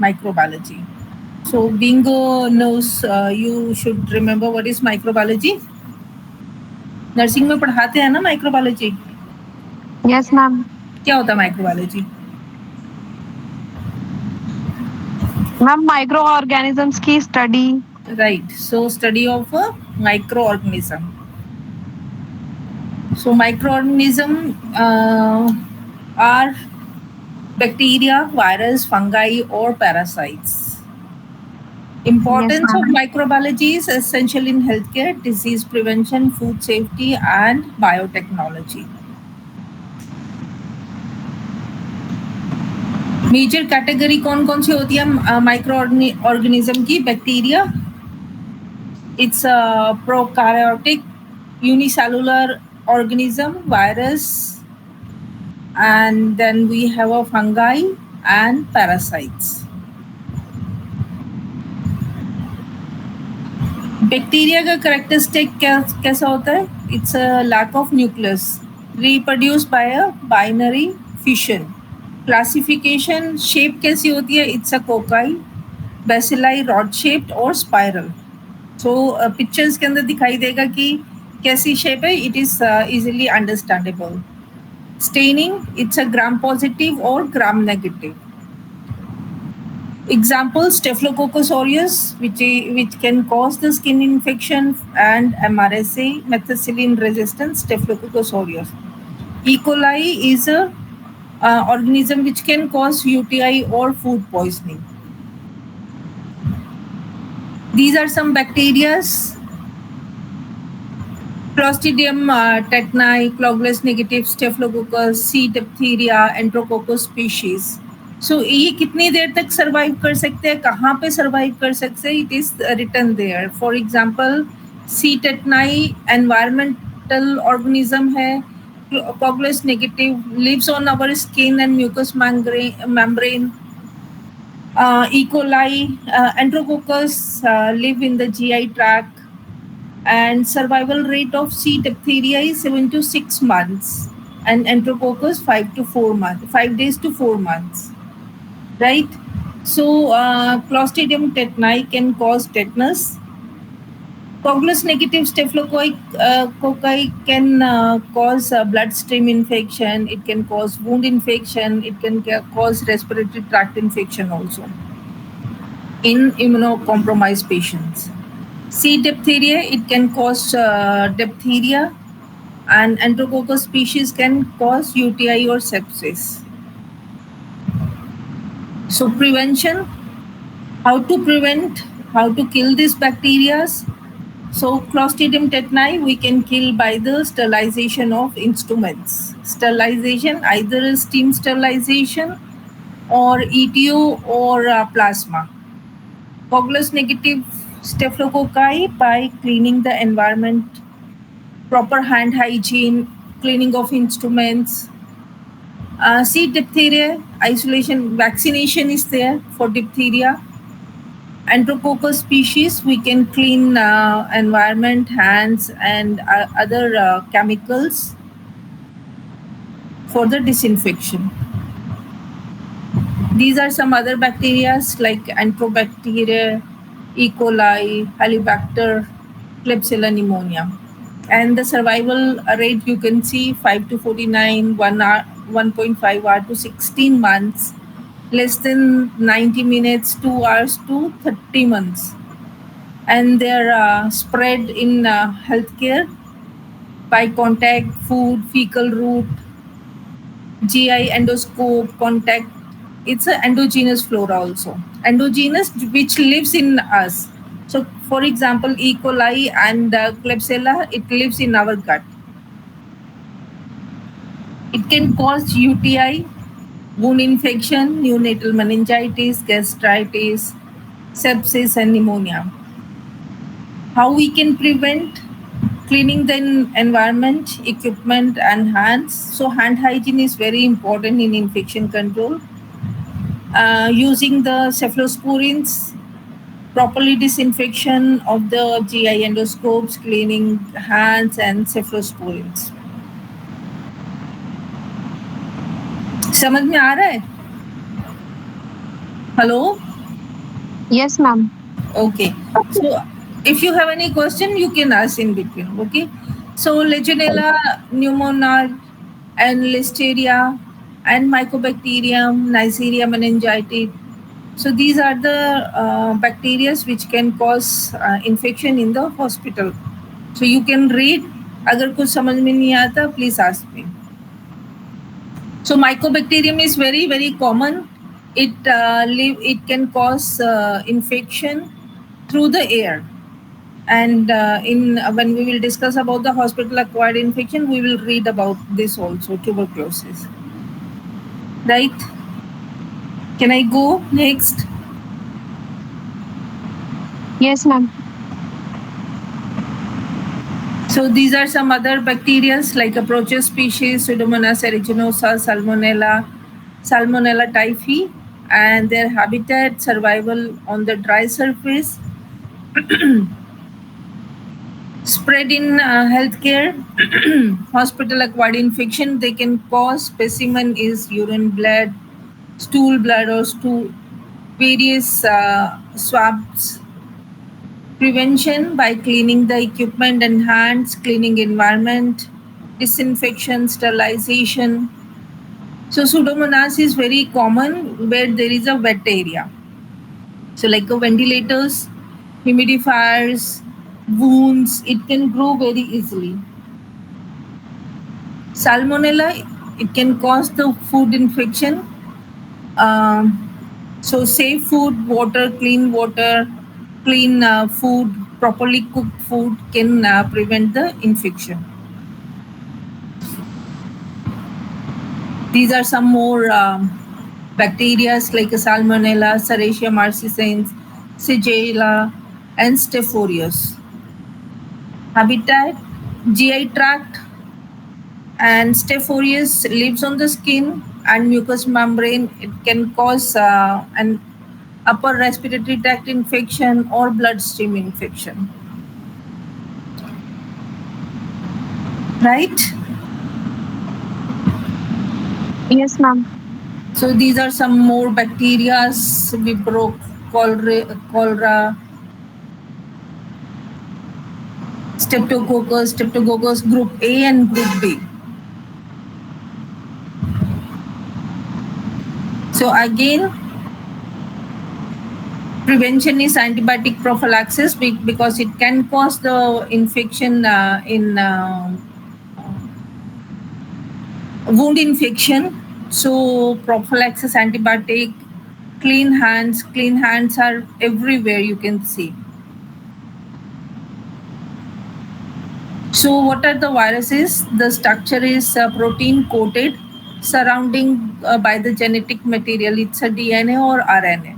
microbiology. So Bingo knows you should remember what is microbiology. Nursing में पढ़ाते हैं ना माइक्रोबायोलॉजी. Yes, ma'am. क्या होता है माइक्रोबायोलॉजी? Ma'am, microorganisms की study. Right. So study of a microorganism. So microorganism are bacteria, virus, fungi, or parasites. Importance of microbiology is essential in healthcare, disease prevention, food safety, and biotechnology. Major category कौन कौन सी होती है micro organism की? Bacteria, it's prokaryotic unicellular organism, virus, and then we have a fungi and parasites. Bacteria का characteristic कैसा होता है? It's a lack of nucleus, reproduce by a binary fission. Classification shape कैसी होती है? It's a cocci, bacilli, rod shaped और spiral. So pictures के अंदर दिखाई देगा कि कैसी शेप है. It is easily understandable. Staining, it's a gram positive और gram negative. Example, Staphylococcus aureus, which can cause the skin infection, and MRSA, methicillin-resistant Staphylococcus aureus. E. coli is a organism which can cause UTI or food poisoning. These are some bacteria: Clostridium tetani, Cloggles negative, Staphylococcus, C. diphtheria, Enterococcus species. सो ये कितनी देर तक survive कर सकते हैं, कहाँ पे survive कर सकते हैं? It is written there. For example, C tetani environmental organism है, coagulase negative, lives on our skin and mucus membrane. E. coli, Enterococcus live in the GI tract, and survival rate of C. diphtheria is 7 to 6 months, and Enterococcus 5 days to 4 months. Right? So Clostridium tetani can cause tetanus. Cocculus negative staphylococci can cause bloodstream infection. It can cause wound infection. It can cause respiratory tract infection also in immunocompromised patients. C. diphtheria, it can cause diphtheria, and Enterococcus species can cause UTI or sepsis. So prevention, how to prevent, how to kill these bacteria. So Clostridium tetani we can kill by the sterilization of instruments. Sterilization, either steam sterilization or ETO or plasma. Cocculus negative staphylococci by cleaning the environment, proper hand hygiene, cleaning of instruments. C. diphtheria, isolation, vaccination is there for diphtheria. Enterococcus species, we can clean environment, hands, and other chemicals for the disinfection. These are some other bacteria like Enterobacteria, E. coli, Helicobacter, Klebsiella pneumonia. And the survival rate you can see 5 to 49, 1.5 hour to 16 months, less than 90 minutes, 2 hours to 30 months. And they're spread in healthcare by contact, food, fecal route, GI endoscope, contact. It's an endogenous flora also. Endogenous, which lives in us. So, for example, E. coli and Klebsiella, it lives in our gut. It can cause UTI, wound infection, neonatal meningitis, gastritis, sepsis, and pneumonia. How we can prevent? Cleaning the environment, equipment, and hands. So hand hygiene is very important in infection control. Using the cephalosporins, properly disinfection of the GI endoscopes, cleaning hands, and cephalosporins. समझ में आ रहा है? Hello? Yes, ma'am. Okay. So if you have any question, you can ask in between. Okay. So Legionella pneumonia and Listeria and Mycobacterium, Neisseria meningitis. So these are the bacteria which can cause infection in the hospital. So you can read. अगर कुछ समझ में नहीं आता, please ask me. So Mycobacterium is very common. It can cause infection through the air. And in when we will discuss about the hospital acquired infection, we will read about this also, tuberculosis. Right? Can I go next? Yes, ma'am. So these are some other bacteria like a Proteus species, Pseudomonas aeruginosa, Salmonella typhi, and their habitat survival on the dry surface. Spread in healthcare, hospital acquired infection, they can cause specimen is urine, blood, stool, blood, or stool, various swabs. Prevention by cleaning the equipment and hands, cleaning environment, disinfection, sterilization. So Pseudomonas is very common where there is a wet area. So like ventilators, humidifiers, wounds, it can grow very easily. Salmonella, it can cause the food infection. So safe food, water, clean food, properly cooked food can prevent the infection. These are some more bacteria like Salmonella, Serratia marcescens, Shigella, and Staph aureus. Habitat, GI tract, and Staph aureus lives on the skin and mucous membrane. It can cause an upper respiratory tract infection or bloodstream infection. Right? Yes, ma'am. So these are some more bacteria, Vibro, cholera, Streptococcus group A and group B. So again, prevention is antibiotic prophylaxis because it can cause the infection in wound infection. So prophylaxis antibiotic, clean hands. Clean hands are everywhere, you can see. So what are the viruses? The structure is protein coated surrounding by the genetic material. It's a DNA or RNA.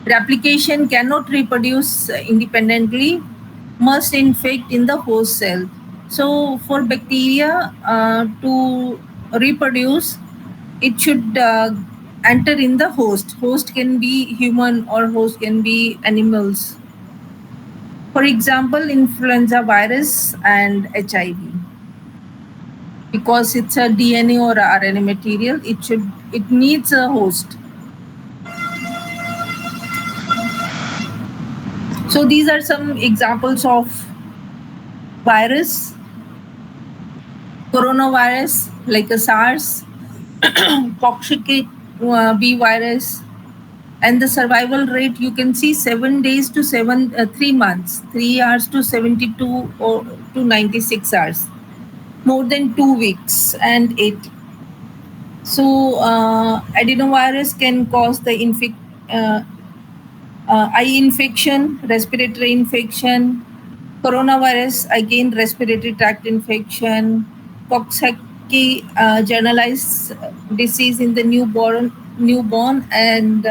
Replication cannot reproduce independently, must infect in the host cell. So for bacteria to reproduce, it should enter in the host. Host can be human or host can be animals. For example, influenza virus and HIV. Because it's a DNA or RNA material, it needs a host. So these are some examples of virus. Coronavirus like a SARS, Coxsackie B virus, and the survival rate you can see 7 days to 3 months, 3 hours to 72 or to 96 hours, more than 2 weeks and 8. So adenovirus can cause the eye infection, respiratory infection. Coronavirus, again, respiratory tract infection. Coxsackie, generalized disease in the newborn, and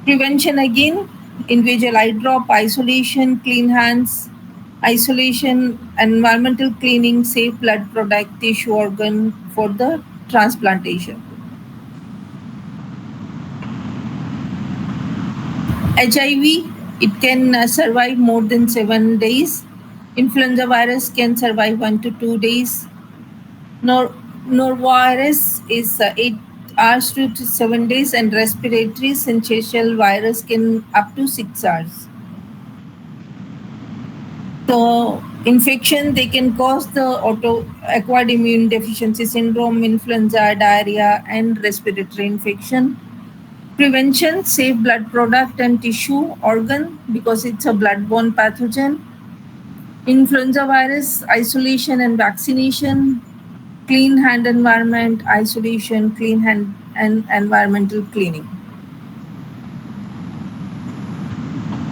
prevention again, individual eye drop, isolation, clean hands, isolation, environmental cleaning, safe blood product, tissue organ for the transplantation. HIV, it can survive more than 7 days. Influenza virus can survive 1 to 2 days. Norovirus is 8 hours to 7 days, and respiratory syncytial virus can up to 6 hours. So infection, they can cause the acquired immune deficiency syndrome, influenza, diarrhea, and respiratory infection. Prevention, safe blood product and tissue organ because it's a blood-borne pathogen. Influenza virus, isolation and vaccination. Clean hand environment, isolation, clean hand and environmental cleaning.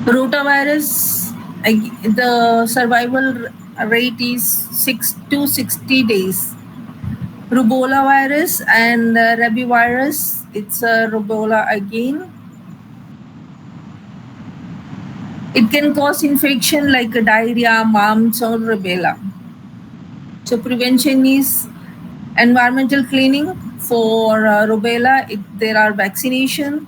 Rotavirus, the survival rate is 6 to 60 days. Rubella virus and rabivirus, it's a rubella again. It can cause infection like diarrhea, mumps, or rubella. So prevention is environmental cleaning. For rubella, there are vaccination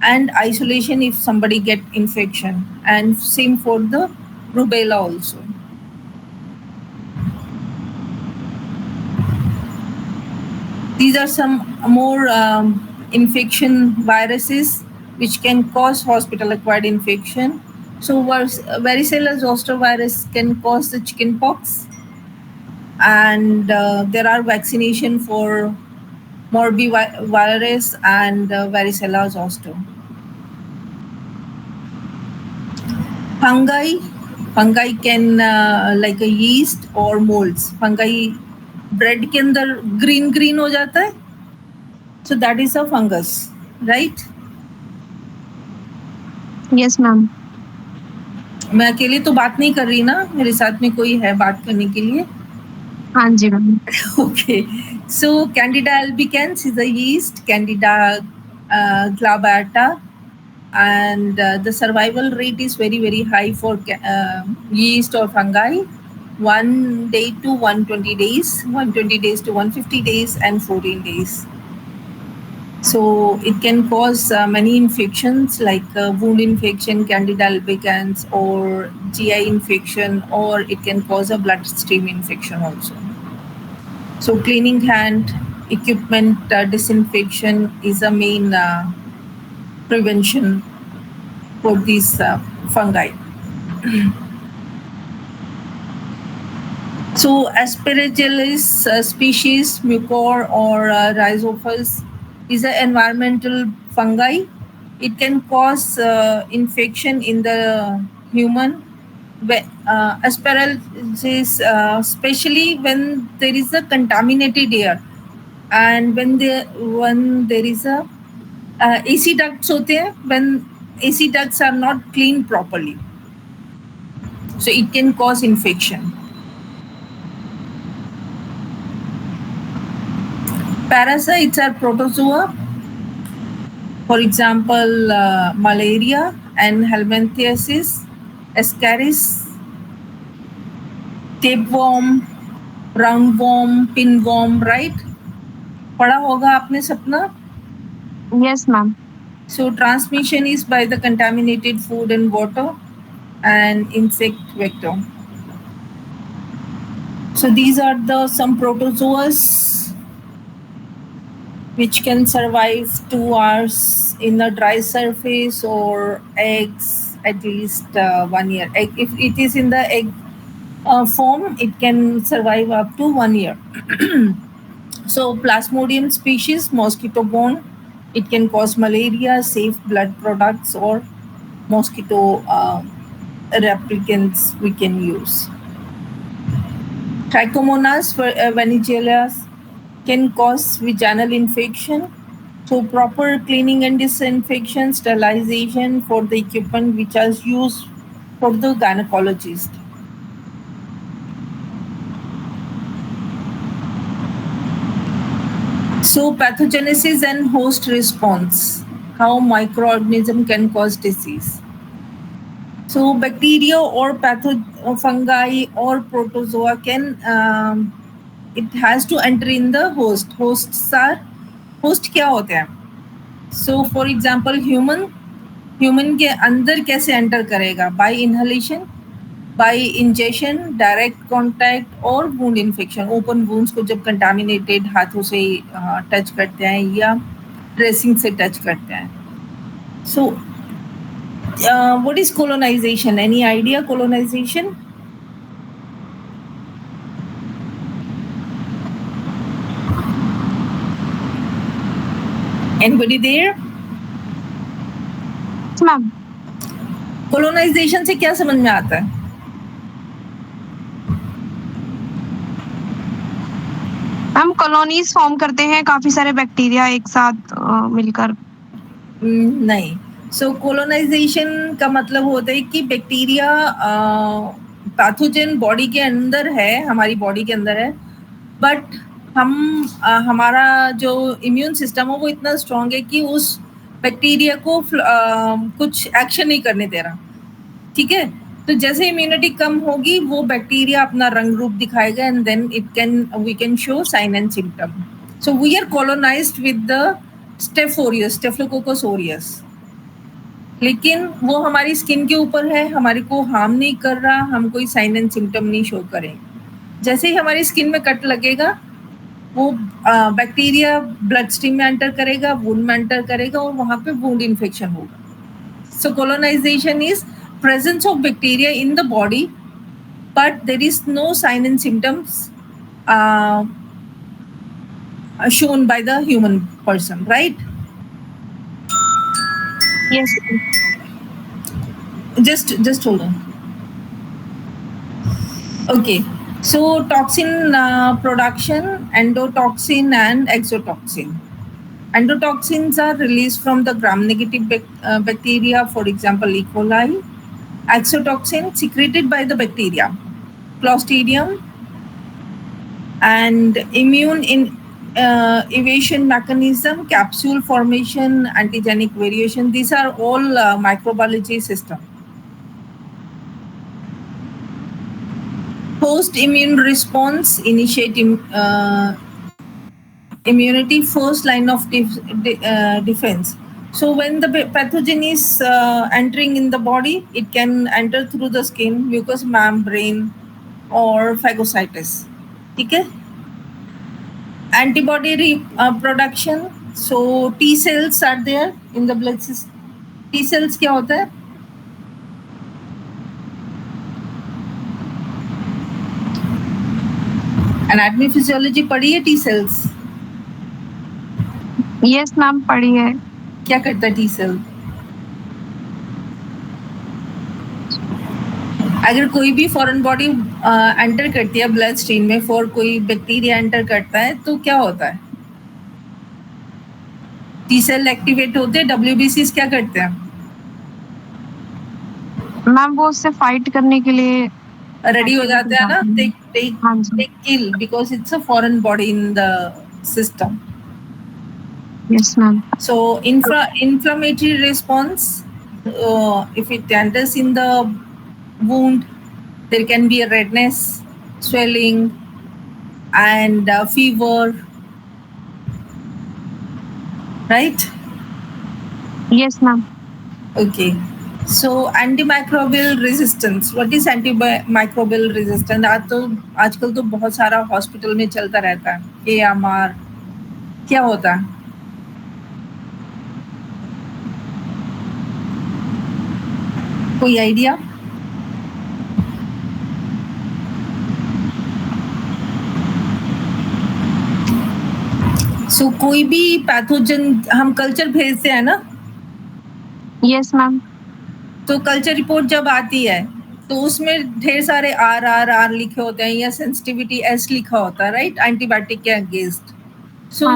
and isolation if somebody get infection, and same for the rubella also. These are some more infection viruses which can cause hospital-acquired infection. So varicella zoster virus can cause the chickenpox, and there are vaccination for morbivirus and varicella zoster. Fungi can like a yeast or molds. Fungi bread के अंदर green हो जाता है. So that is a fungus, right? Yes, ma'am. मैं अकेले तो बात नहीं कर रही ना, मेरे साथ में कोई है बात करने के लिए. हाँ जी ma'am. Okay, so Candida albicans is a yeast, Candida glabrata, and the survival rate is very, very high for yeast or fungi. 1 day to 120 days, 120 days to 150 days, and 14 days. So it can cause many infections like wound infection, Candida albicans, or GI infection, or it can cause a bloodstream infection also. So cleaning hand, equipment, disinfection is a main prevention for these fungi. So Aspergillus species, Mucor or Rhizophus, is an environmental fungi. It can cause infection in the human. Aspergillus, especially when there is a contaminated air, and when there is a AC ducts होते हैं, when AC ducts are not cleaned properly, so it can cause infection. Parasites are protozoa. For example, malaria and helminthiasis, ascaris, tapeworm, roundworm, pinworm, right? पढ़ा होगा आपने सपना? Yes, ma'am. So transmission is by the contaminated food and water and insect vector. So these are the some protozoas which can survive 2 hours in a dry surface, or eggs at least 1 year. If it is in the egg form, it can survive up to 1 year. So Plasmodium species, mosquito borne, it can cause malaria, safe blood products, or mosquito replicants we can use. Trichomonas vanigelas can cause vaginal infection. So proper cleaning and disinfection, sterilization for the equipment which is used for the gynecologist. So pathogenesis and host response, how microorganism can cause disease. So bacteria or fungi or protozoa can it has to enter in the host. Hosts are host क्या होते हैं? So for example human के अंदर कैसे enter करेगा? By inhalation. Bye injection, direct contact और wound infection, open wounds को जब कंटामिनेटेड हाथों से टच करते हैं या ड्रेसिंग से टच करते हैं. So, what is colonization? Any idea colonization? Anybody there? Yes, ma'am. Colonization से क्या समझ में आता है? मैम कॉलोनीज फॉर्म करते हैं काफी सारे बैक्टीरिया एक साथ मिलकर. नहीं. सो कोलोनाइजेशन का मतलब होता है कि बैक्टीरिया पैथोजन बॉडी के अंदर है, हमारी बॉडी के अंदर है, बट हमारा जो इम्यून सिस्टम है वो इतना स्ट्रांग है कि उस बैक्टीरिया को कुछ एक्शन नहीं करने दे रहा. ठीक है. तो जैसे इम्यूनिटी कम होगी वो बैक्टीरिया अपना रंग रूप दिखाएगा and then we can show sign and symptom. So we are colonised with the staphylococcus aureus, लेकिन वो हमारी स्किन के ऊपर है, हमारे को हार्म नहीं कर रहा, हम कोई साइन एंड सिम्टम नहीं शो करें. जैसे ही हमारी स्किन में कट लगेगा वो बैक्टीरिया ब्लड स्ट्रीम में एंटर करेगा, वुंड में एंटर करेगा और वहां पे वुंड इन्फेक्शन होगा. So colonization is presence of bacteria in the body, but there is no sign and symptoms shown by the human person, right? Yes. Just hold on. Okay. So toxin production, endotoxin and exotoxin. Endotoxins are released from the gram-negative bacteria, for example, E. coli. Exotoxin secreted by the bacteria, Clostridium, and immune evasion mechanism, capsule formation, antigenic variation. These are all microbiology system. Post-immune response initiate immunity, first line of defense. So when the pathogen is entering in the body, it can enter through the skin, mucous membrane, or phagocytis. ठीक है. Antibody production. So T cells are there in the blood system. T cells क्या होता है? Anatomy physiology पढ़ी है T cells? Yes, ma'am पढ़ी है. क्या करता है टी सेल? अगर कोई भी फॉरेन बॉडी एंटर करती है ब्लड स्ट्रीम में, फॉर कोई बैक्टीरिया एंटर करता है तो क्या होता है? टी सेल एक्टिवेट होते हैं. WBCs क्या करते हैं? मैम वो उससे फाइट करने के लिए रेडी हो जाते हैं ना. they kill because it's a foreign body in the system. Yes, ma'am. So inflammatory response, if it enters in the wound, there can be a redness, swelling, and fever, right? Yes, ma'am. Okay. So antimicrobial resistance. What is antimicrobial resistance? आजकल तो बहुत सारा hospital में चलता रहता है. AMR क्या होता है? कोई आइडिया? सो कोई भी पैथोजन हम कल्चर भेजते हैं ना. Yes ma'am. तो कल्चर रिपोर्ट जब आती है तो उसमें ढेर सारे आर लिखे होते हैं या सेंसिटिविटी S लिखा होता है, राइट? एंटीबायोटिक के against. So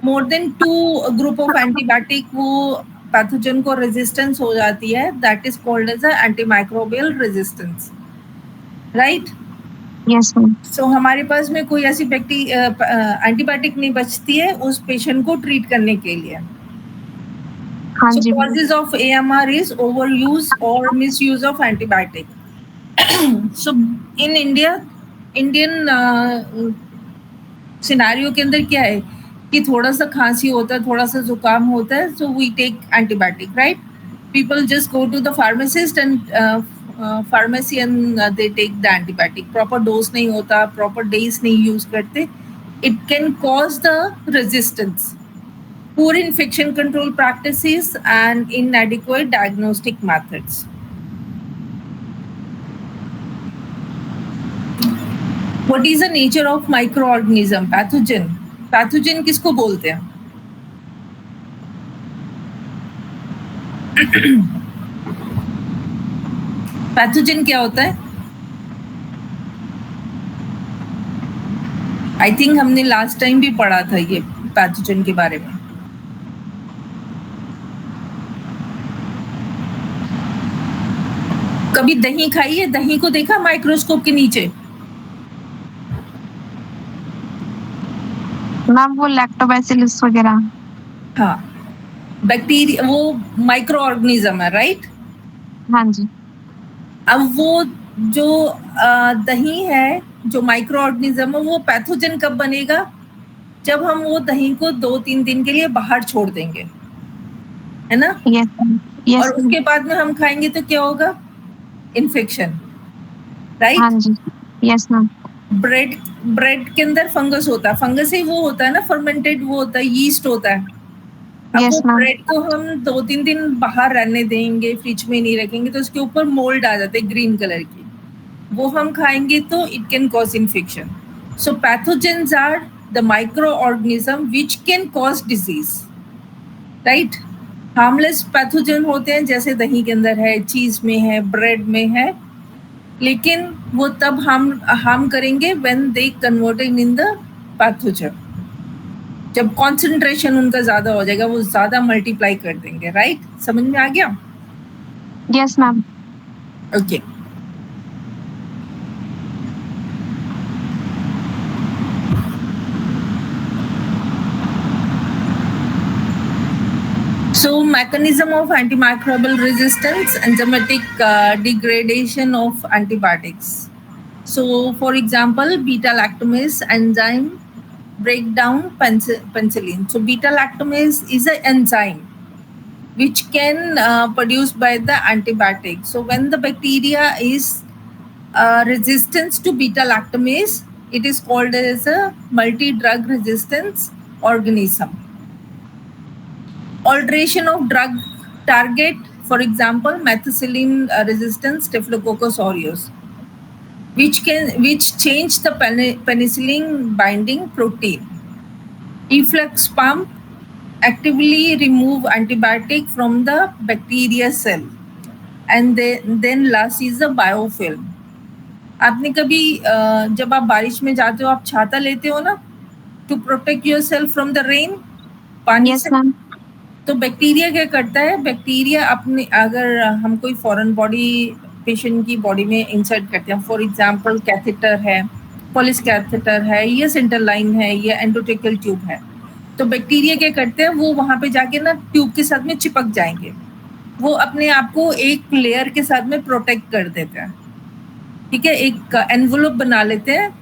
more than 2 group of antibiotic वो पैथोजन को रेजिस्टेंस हो जाती है. That is called as antimicrobial resistance, right? Yes ma'am. So हमारे पास में कोई ऐसी एंटीबायोटिक नहीं बचती है उस पेशेंट को ट्रीट करने के लिए. So causes of AMR is overuse or misuse of antibiotic. So in Indian scenario के अंदर क्या है कि थोड़ा सा खांसी होता है, थोड़ा सा जुकाम होता है, so we take antibiotic, right? People just go to the pharmacist and pharmacian they take the antibiotic, proper dose नहीं होता, proper days नहीं use करते, it can cause the resistance, poor infection control practices and inadequate diagnostic methods. What is the nature of microorganism? Pathogen. Pathogen किसको बोलते हैं? Pathogen क्या होता है? आई थिंक हमने लास्ट टाइम भी पढ़ा था ये पैथोजन के बारे में. कभी दही खाई है? दही को देखा माइक्रोस्कोप के नीचे? मैम वो लैक्टोबैसिलस वगैरह. हाँ, बैक्टीरिया, वो माइक्रो ऑर्गेनिज्म है, राइट? हाँ जी. अब वो जो दही है, जो माइक्रो ऑर्गेनिज्म है, वो पैथोजन कब बनेगा? जब हम वो दही को 2-3 दिन के लिए बाहर छोड़ देंगे, है ना? यस. और उसके बाद में हम खाएंगे तो क्या होगा? Infection, right? हाँ जी. Yes ma'am. ब्रेड के अंदर फंगस होता है, फंगस ही वो होता है ना, फर्मेंटेड वो होता है, यीस्ट होता है. अब Yes, वो ma'am. ब्रेड को हम 2-3 दिन बाहर रहने देंगे, फ्रिज में नहीं रखेंगे, तो उसके ऊपर मोल्ड आ जाते हैं ग्रीन कलर की, वो हम खाएंगे तो it can cause infection. So pathogens are the micro organism which can cause disease, right? Harmless pathogen होते हैं, जैसे दही के अंदर है, चीज में है, ब्रेड में है, लेकिन वो तब हार्म करेंगे when they converted in the pathogen. जब कॉन्सेंट्रेशन उनका ज्यादा हो जाएगा, वो ज्यादा मल्टीप्लाई कर देंगे, राइट? समझ में आ गया? Yes ma'am. Okay. So mechanism of antimicrobial resistance, enzymatic degradation of antibiotics. So for example, beta-lactamase enzyme break down penicillin. So beta-lactamase is an enzyme which can produced by the antibiotic. So when the bacteria is resistance to beta-lactamase, it is called as a multi-drug resistance organism. Alteration of drug target, for example, methicillin resistant Staphylococcus aureus, which change the penicillin binding protein. Efflux pump actively remove antibiotic from the bacteria cell, and then last is the biofilm. आपने कभी जब आप बारिश में जाते हो, आप छाता लेते हो ना, to protect yourself from the rain, पानी यस से. मैम. तो बैक्टीरिया क्या करता है? बैक्टीरिया अपने, अगर हम कोई फॉरेन बॉडी पेशेंट की बॉडी में इंसर्ट करते हैं, फॉर एग्जांपल कैथेटर है, पॉलिस कैथेटर है, या सेंटर लाइन है, या एंडोट्रेकियल ट्यूब है, तो बैक्टीरिया क्या करते हैं? वो वहां पे जाके ना ट्यूब के साथ में चिपक जाएंगे, वो अपने आप को एक लेयर के साथ में प्रोटेक्ट कर देते हैं, ठीक है? एक एनवलप बना लेते हैं,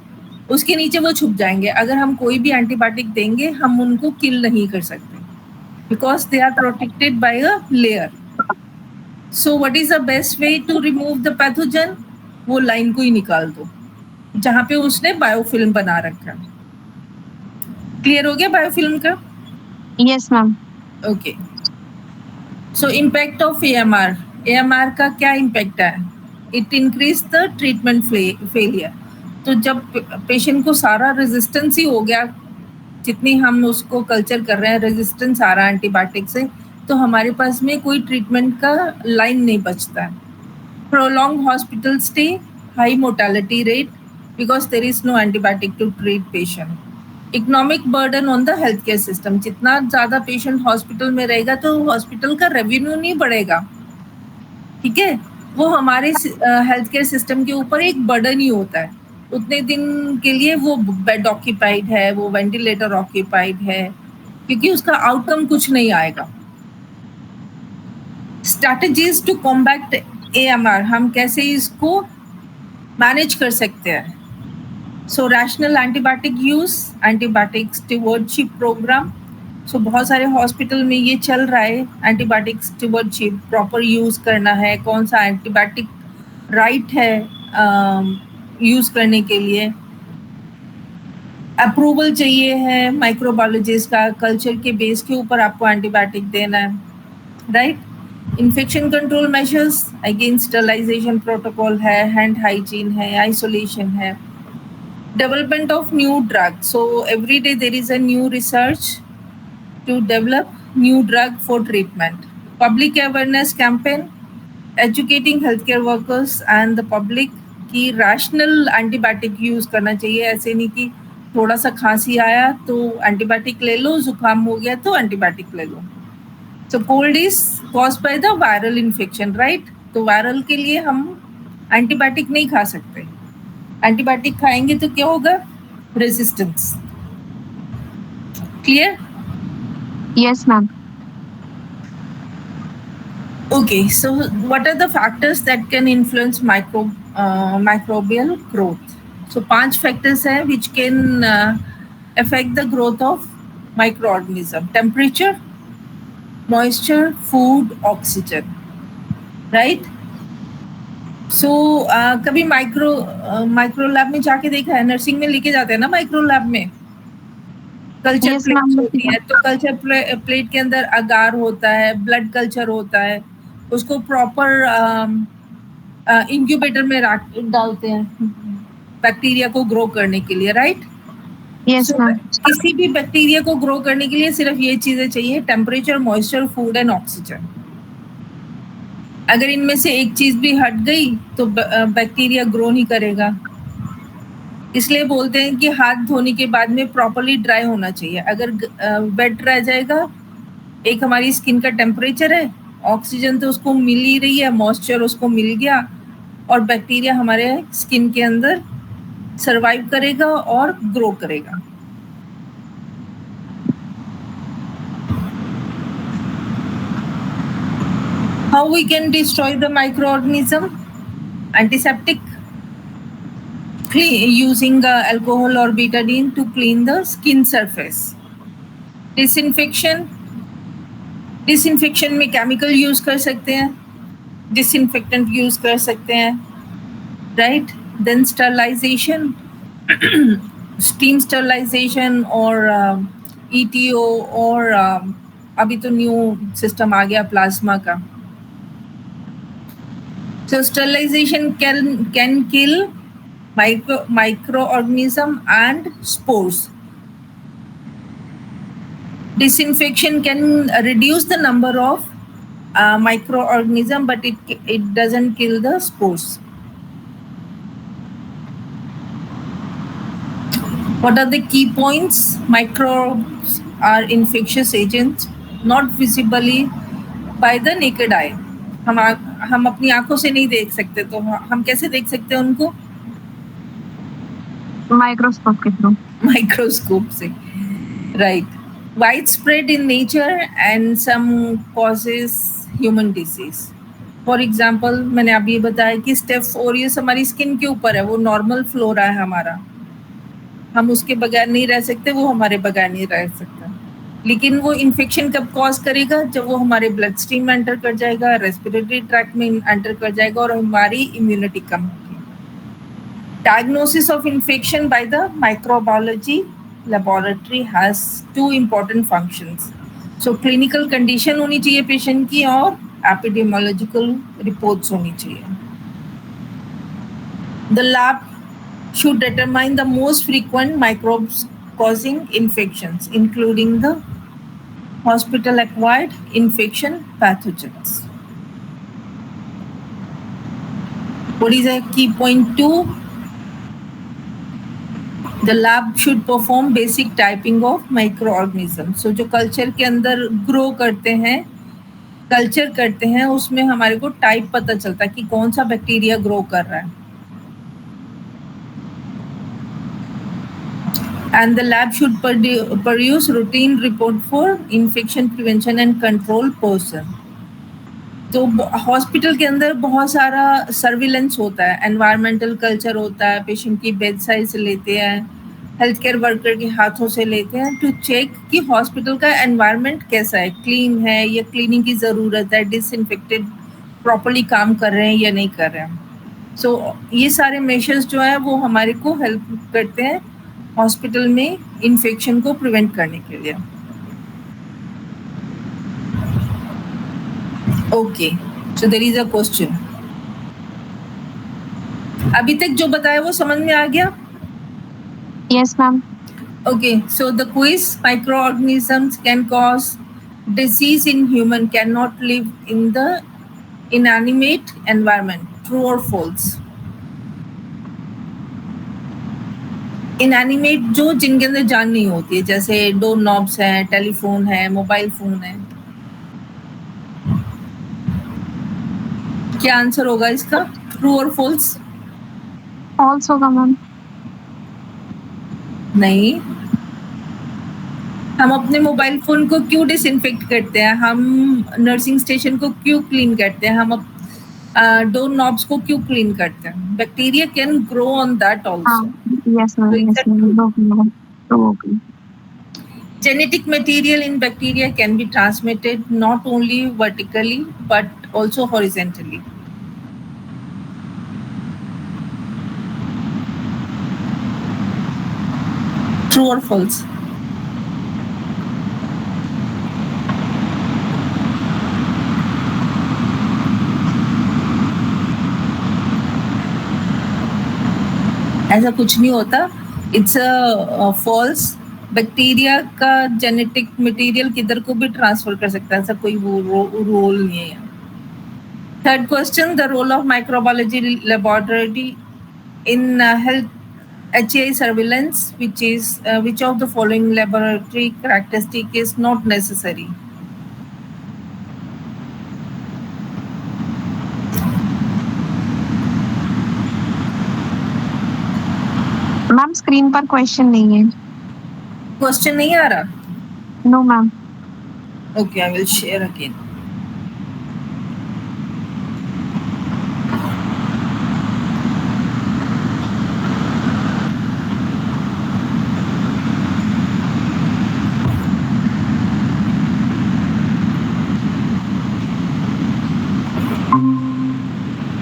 उसके नीचे वो छुप जाएंगे. अगर हम कोई भी एंटीबायोटिक देंगे, हम उनको किल नहीं कर सकते, because they are protected by a layer. So what is the best way to remove the pathogen? वो लाइन को ही निकाल दो जहाँ पे उसने बायोफिल्म बना रखा है. क्लियर हो गया बायोफिल्म का? Yes ma'am. Okay. So impact of AMR. AMR का क्या इम्पैक्ट है? It increase the treatment failure. तो जब पेशेंट को सारा रेजिस्टेंस ही हो गया, जितनी हम उसको कल्चर कर रहे हैं, रेजिस्टेंस आ रहा है एंटीबायोटिक से, तो हमारे पास में कोई ट्रीटमेंट का लाइन नहीं बचता है. Prolong hospital stay, high mortality rate, because there is no antibiotic to treat patient. Economic burden on the health care system. जितना ज़्यादा पेशेंट हॉस्पिटल में रहेगा, तो हॉस्पिटल का रेवेन्यू नहीं बढ़ेगा, ठीक है? वो हमारे हेल्थ केयर सिस्टम के ऊपर एक बर्डन ही होता है. उतने दिन के लिए वो बेड ऑक्यूपाइड है, वो वेंटिलेटर ऑक्यूपाइड है, क्योंकि उसका आउटकम कुछ नहीं आएगा. स्ट्रैटेजीज टू कॉम्बैट AMR, हम कैसे इसको मैनेज कर सकते हैं? So rational antibiotic use, antibiotic stewardship program. So बहुत सारे हॉस्पिटल में ये चल रहा है, एंटीबायोटिक स्टीवर्डशिप, प्रॉपर यूज करना है, कौन सा एंटीबायोटिक राइट है यूज़ करने के लिए। अप्रूवल चाहिए है माइक्रोबायोलॉजिस्ट का, कल्चर के बेस के ऊपर आपको एंटीबायोटिक देना है, right. Infection control measures, again sterilisation protocol है, हैंड हाइजीन है, आइसोलेशन है। Development of new drugs. So every day there is a new research to develop new drug for treatment. Public awareness campaign, educating healthcare workers and the public कि rational antibiotic use करना चाहिए। ऐसे नहीं कि थोड़ा सा खांसी आया तो एंटीबायोटिक ले लो, जुकाम हो गया तो एंटीबायोटिक ले लो। So cold is caused by the viral infection, right? तो वायरल के लिए हम एंटीबायोटिक नहीं खा सकते। एंटीबायोटिक खाएंगे तो क्या होगा? Resistance. Clear? Yes, ma'am. Okay, so what are the factors that can influence microbial growth? So 5 factors हैं which can affect the growth of microorganism: temperature, moisture, food, oxygen, right? So कभी micro lab में जाके देखा है? Nursing में लेके जाते हैं ना माइक्रो लैब में, कल्चर Yes, प्लेट्स ma'am. होती है, तो कल्चर प्लेट के अंदर अगार होता है, ब्लड कल्चर होता है, उसको प्रॉपर इंक्यूबेटर में डालते हैं बैक्टीरिया को ग्रो करने के लिए, राइट। Yes, सो ma'am. किसी भी बैक्टीरिया को ग्रो करने के लिए सिर्फ ये चीजें चाहिए: temperature, moisture, food and oxygen. अगर इनमें से एक चीज भी हट गई तो बैक्टीरिया ग्रो नहीं करेगा। इसलिए बोलते हैं कि हाथ धोने के बाद में प्रॉपर्ली ड्राई होना चाहिए। अगर वेट रह जाएगा, एक हमारी स्किन का टेम्परेचर है, ऑक्सीजन तो उसको मिल ही रही है, मॉइस्चर उसको मिल गया, और बैक्टीरिया हमारे स्किन के अंदर सरवाइव करेगा और ग्रो करेगा। How we can destroy the microorganism? Antiseptic, using alcohol or betadine to clean the skin surface. Disinfection में केमिकल यूज कर सकते हैं, डिसइंफेक्टेंट यूज कर सकते हैं, right. Then sterilisation, steam sterilisation और ETO, और अभी तो न्यू सिस्टम आ गया प्लाज्मा का। So sterilization can kill microorganism and spores. Disinfection can reduce the number of microorganism, but it doesn't kill the spores. What are the key points? Microbes are infectious agents not visibly by the naked eye. हम अपनी आंखों से नहीं देख सकते, तो हम कैसे देख सकते हैं उनको? Microscope के through. माइक्रोस्कोप से, right. Widespread in nature and some causes human disease. For example मैंने अभी बताया कि स्टेफ ओरियस हमारी स्किन के ऊपर है, वो नॉर्मल फ्लोरा है हमारा, हम उसके बगैर नहीं रह सकते, वो हमारे बगैर नहीं रह सकता। लेकिन वो इन्फेक्शन कब कॉज करेगा? जब वो हमारे ब्लड स्ट्रीम में एंटर कर जाएगा, रेस्पिरेटरी ट्रैक्ट में एंटर कर जाएगा और हमारी इम्यूनिटी कम होगी। Diagnosis of infection by the microbiology laboratory has 2 important functions. So clinical condition होनी चाहिए पेशेंट की और एपिडेमियोलॉजिकल रिपोर्ट्स होनी चाहिए। The lab should determine the most frequent microbes causing infections, including the hospital-acquired infection pathogens. What is a key point 2? The lab should perform basic typing of microorganisms. So जो culture के अंदर grow करते हैं, culture करते हैं, उसमें हमारे को टाइप पता चलता है कि कौन सा बैक्टीरिया ग्रो कर रहा है। And the lab should produce routine report for infection prevention and control person. तो हॉस्पिटल के अंदर बहुत सारा सर्विलेंस होता है, एनवायरमेंटल कल्चर होता है, पेशेंट की बेड साइड से लेते हैं, हेल्थ केयर वर्कर के हाथों से लेते हैं टू चेक कि हॉस्पिटल का एनवायरनमेंट कैसा है, क्लीन है या क्लीनिंग की ज़रूरत है, डिसइंफेक्टेड प्रॉपर्ली काम कर रहे हैं या नहीं कर रहे हैं। सो ये सारे मेजर्स जो है वो हमारे को हेल्प करते हैं हॉस्पिटल में इन्फेक्शन को प्रिवेंट करने के लिए. Okay, so there is a question. अभी तक जो बताया वो समझ में आ गया? Yes, ma'am. Okay, so the quiz: microorganisms can cause disease in human, cannot live in the inanimate environment. True or false? Inanimate जो जिनके अंदर जान नहीं होती है, जैसे डोर नॉब्स है, टेलीफोन है, मोबाइल फोन है. क्या आंसर होगा इसका? ट्रू और फॉल्स? False होगा मैम. नहीं. हम अपने मोबाइल फोन को क्यों डिसइंफेक्ट करते हैं? हम नर्सिंग स्टेशन को क्यों क्लीन करते हैं? हम डोर नॉब्स को क्यों क्लीन करते हैं? Bacteria can grow on that also. Yes, ma'am. Yes, ma'am. Okay. Okay. Genetic material in bacteria can be transmitted not only vertically but also horizontally. True or false? ऐसा कुछ नहीं होता. It's a false. Bacteria का genetic material किधर को भी transfer कर सकता है, ऐसा कोई रोल नहीं है. Third question: the role of microbiology laboratory in health HA surveillance, which of the following laboratory characteristic is not necessary? Ma'am screen पर क्वेश्चन नहीं है. क्वेश्चन नहीं आ रहा? No ma'am. Okay, I will share again.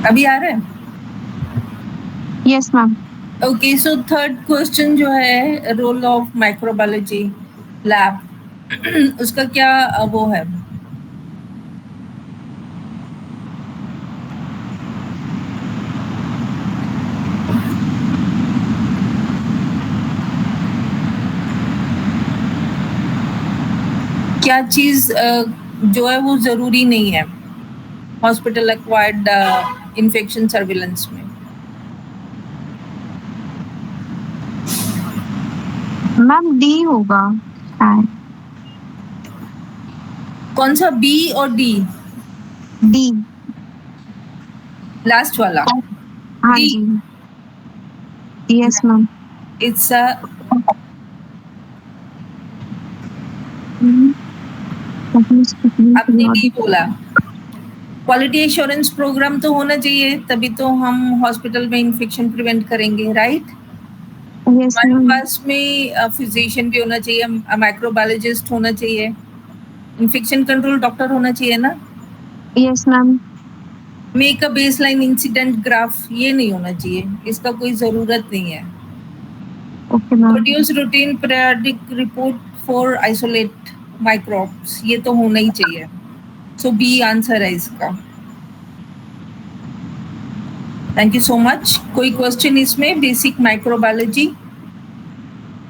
अभी आ रहा है? Yes ma'am. Okay, so third question जो है रोल ऑफ माइक्रोबायोलॉजी लैब, उसका क्या वो है? क्या चीज जो है वो जरूरी नहीं है हॉस्पिटल एक्वायर्ड इन्फेक्शन सर्विलेंस में? मैम डी होगा. कौन सा, बी और डी? डी. लास्ट वाला? हाँ जी. Yes ma'am. इट्स आपने डी बोला. क्वालिटी एश्योरेंस प्रोग्राम तो होना चाहिए, तभी तो हम हॉस्पिटल में इन्फेक्शन प्रिवेंट करेंगे, राइट? हमारे पास में फिजिशियन भी होना चाहिए, माइक्रोबायोलॉजिस्ट होना चाहिए, इन्फेक्शन कंट्रोल डॉक्टर होना चाहिए ना? Yes ma'am. Make a baseline incident graph, ये नहीं होना चाहिए, इसका कोई जरूरत नहीं है. Okay ma'am. Produce routine periodic report for isolate microbes, ये तो होना ही चाहिए. सो बी आंसर है इसका. Thank you so much. कोई क्वेश्चन इसमें basic microbiology?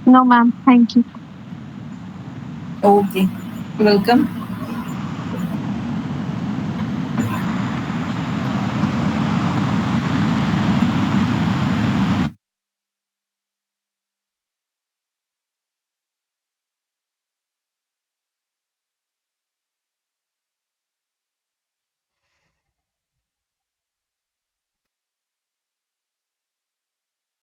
No ma'am, thank you. Okay, welcome.